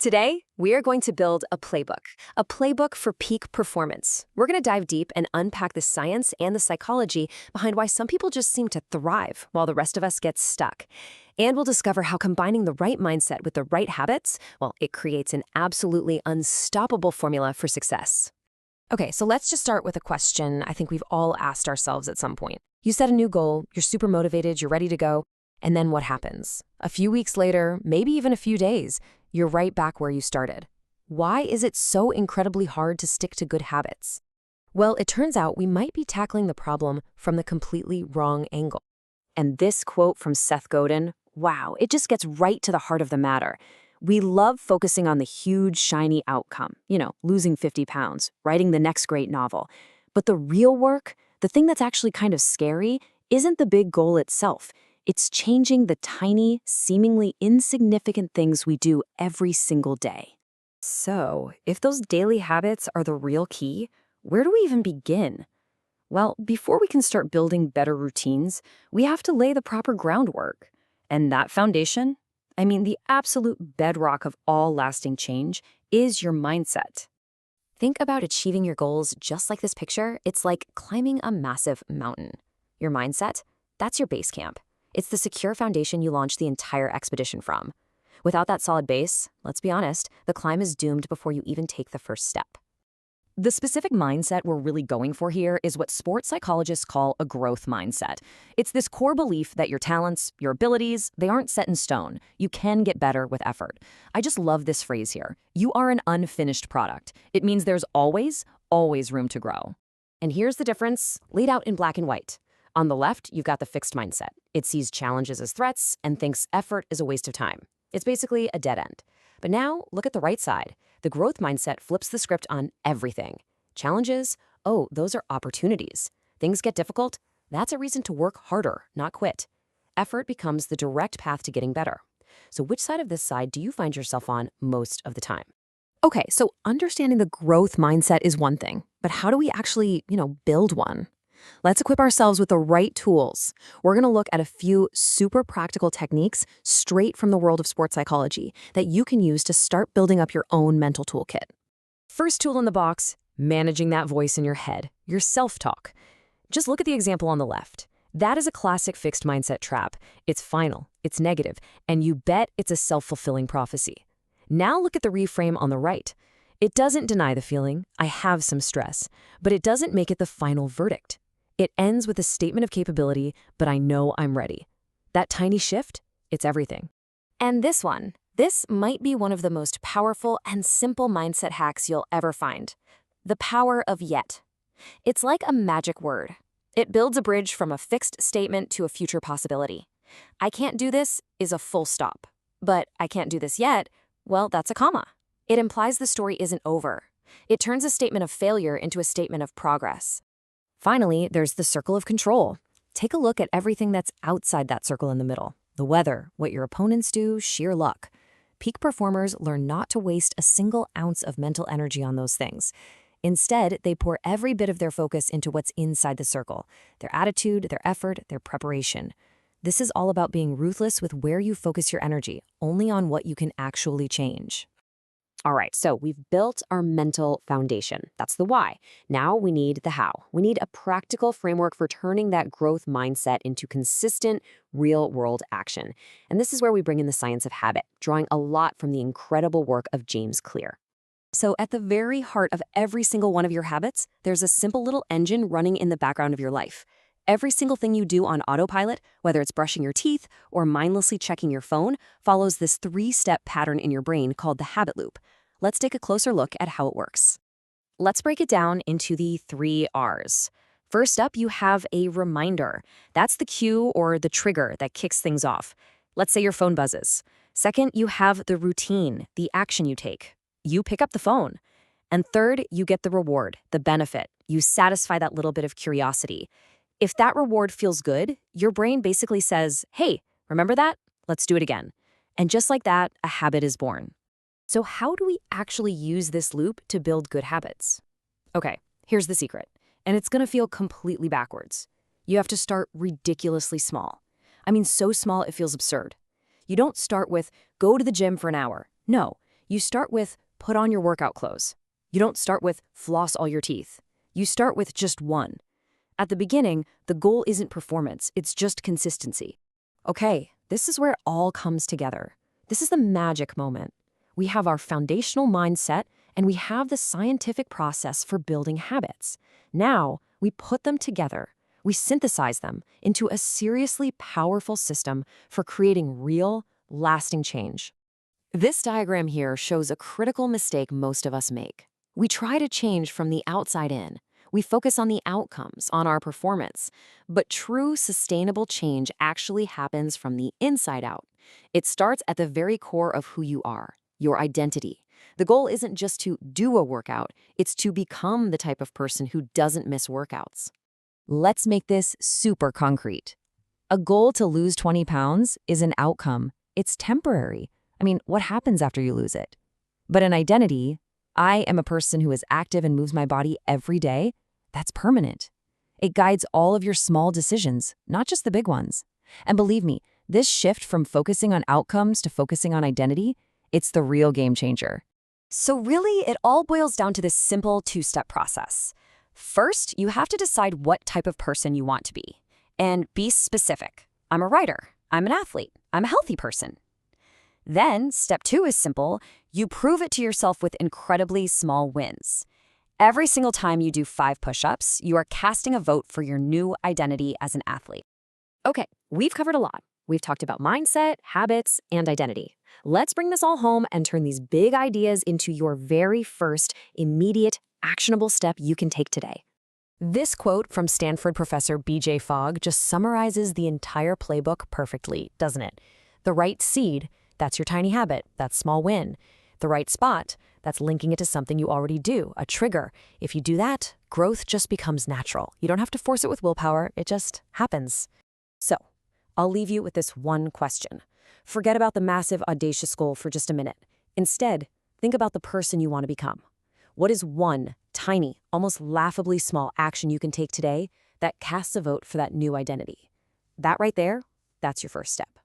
Today, we are going to build a playbook for peak performance. We're going to dive deep and unpack the science and the psychology behind why some people just seem to thrive while the rest of us get stuck. And we'll discover how combining the right mindset with the right habits, well, it creates an absolutely unstoppable formula for success. Okay, so let's just start with a question I think we've all asked ourselves at some point. You set a new goal, you're super motivated, you're ready to go, and then what happens? A few weeks later, maybe even a few days, you're right back where you started. Why is it so incredibly hard to stick to good habits? Well, it turns out we might be tackling the problem from the completely wrong angle. And this quote from Seth Godin, wow, it just gets right to the heart of the matter. We love focusing on the huge, shiny outcome, losing 50 pounds, writing the next great novel. But the real work, the thing that's actually kind of scary, isn't the big goal itself. It's changing the tiny, seemingly insignificant things we do every single day. So, if those daily habits are the real key, where do we even begin? Well, before we can start building better routines, we have to lay the proper groundwork. And that foundation, the absolute bedrock of all lasting change, is your mindset. Think about achieving your goals just like this picture. It's like climbing a massive mountain. Your mindset, that's your base camp. It's the secure foundation you launch the entire expedition from. Without that solid base, let's be honest, the climb is doomed before you even take the first step. The specific mindset we're really going for here is what sports psychologists call a growth mindset. It's this core belief that your talents, your abilities, they aren't set in stone. You can get better with effort. I just love this phrase here. You are an unfinished product. It means there's always room to grow. And here's the difference, laid out in black and white. On the left, you've got the fixed mindset. It sees challenges as threats and thinks effort is a waste of time. It's basically a dead end. But now, look at the right side. The growth mindset flips the script on everything. Challenges? Oh, those are opportunities. Things get difficult? That's a reason to work harder, not quit. Effort becomes the direct path to getting better. So which side of this side do you find yourself on most of the time? Okay, so understanding the growth mindset is one thing, but how do we actually, build one? Let's equip ourselves with the right tools. We're going to look at a few super practical techniques straight from the world of sports psychology that you can use to start building up your own mental toolkit. First tool in the box, managing that voice in your head, your self-talk. Just look at the example on the left. That is a classic fixed mindset trap. It's final, it's negative, and you bet it's a self-fulfilling prophecy. Now look at the reframe on the right. It doesn't deny the feeling, I have some stress, but it doesn't make it the final verdict. It ends with a statement of capability, but I know I'm ready. That tiny shift, it's everything. And this might be one of the most powerful and simple mindset hacks you'll ever find. The power of yet. It's like a magic word. It builds a bridge from a fixed statement to a future possibility. I can't do this is a full stop. But I can't do this yet, well, that's a comma. It implies the story isn't over. It turns a statement of failure into a statement of progress. Finally, there's the circle of control. Take a look at everything that's outside that circle in the middle. The weather, what your opponents do, sheer luck. Peak performers learn not to waste a single ounce of mental energy on those things. Instead, they pour every bit of their focus into what's inside the circle, their attitude, their effort, their preparation. This is all about being ruthless with where you focus your energy, only on what you can actually change. All right, so we've built our mental foundation. That's the why. Now we need the how. We need a practical framework for turning that growth mindset into consistent, real-world action. And this is where we bring in the science of habit, drawing a lot from the incredible work of James Clear. So at the very heart of every single one of your habits, there's a simple little engine running in the background of your life. Every single thing you do on autopilot, whether it's brushing your teeth or mindlessly checking your phone, follows this 3-step pattern in your brain called the habit loop. Let's take a closer look at how it works. Let's break it down into the 3 R's. First up, you have a reminder. That's the cue or the trigger that kicks things off. Let's say your phone buzzes. Second, you have the routine, the action you take. You pick up the phone. And third, you get the reward, the benefit. You satisfy that little bit of curiosity. If that reward feels good, your brain basically says, hey, remember that? Let's do it again. And just like that, a habit is born. So how do we actually use this loop to build good habits? Okay, here's the secret. And it's going to feel completely backwards. You have to start ridiculously small. So small it feels absurd. You don't start with, go to the gym for an hour. No, You start with put on your workout clothes. You don't start with floss all your teeth. You start with just one. At the beginning, the goal isn't performance, it's just consistency. Okay, this is where it all comes together. This is the magic moment. We have our foundational mindset and we have the scientific process for building habits. Now, we put them together. We synthesize them into a seriously powerful system for creating real, lasting change. This diagram here shows a critical mistake most of us make. We try to change from the outside in. We focus on the outcomes, on our performance. But true sustainable change actually happens from the inside out. It starts at the very core of who you are, your identity. The goal isn't just to do a workout, it's to become the type of person who doesn't miss workouts. Let's make this super concrete. A goal to lose 20 pounds is an outcome. It's temporary. I mean, what happens after you lose it? But an identity, I am a person who is active and moves my body every day, that's permanent. It guides all of your small decisions, not just the big ones. And believe me, this shift from focusing on outcomes to focusing on identity, it's the real game changer. So really, it all boils down to this simple two-step process. First, you have to decide what type of person you want to be. And be specific. I'm a writer. I'm an athlete. I'm a healthy person. Then, step 2 is simple. You prove it to yourself with incredibly small wins. Every single time you do 5 push-ups, you are casting a vote for your new identity as an athlete. Okay, we've covered a lot. We've talked about mindset, habits, and identity. Let's bring this all home and turn these big ideas into your very first, immediate, actionable step you can take today. This quote from Stanford professor B.J. Fogg just summarizes the entire playbook perfectly, doesn't it? The right seed, that's your tiny habit, that small win. The right spot, that's linking it to something you already do, a trigger. If you do that, growth just becomes natural. You don't have to force it with willpower, it just happens. So, I'll leave you with this one question. Forget about the massive, audacious goal for just a minute. Instead, think about the person you want to become. What is one tiny, almost laughably small action you can take today that casts a vote for that new identity? That right there, that's your first step.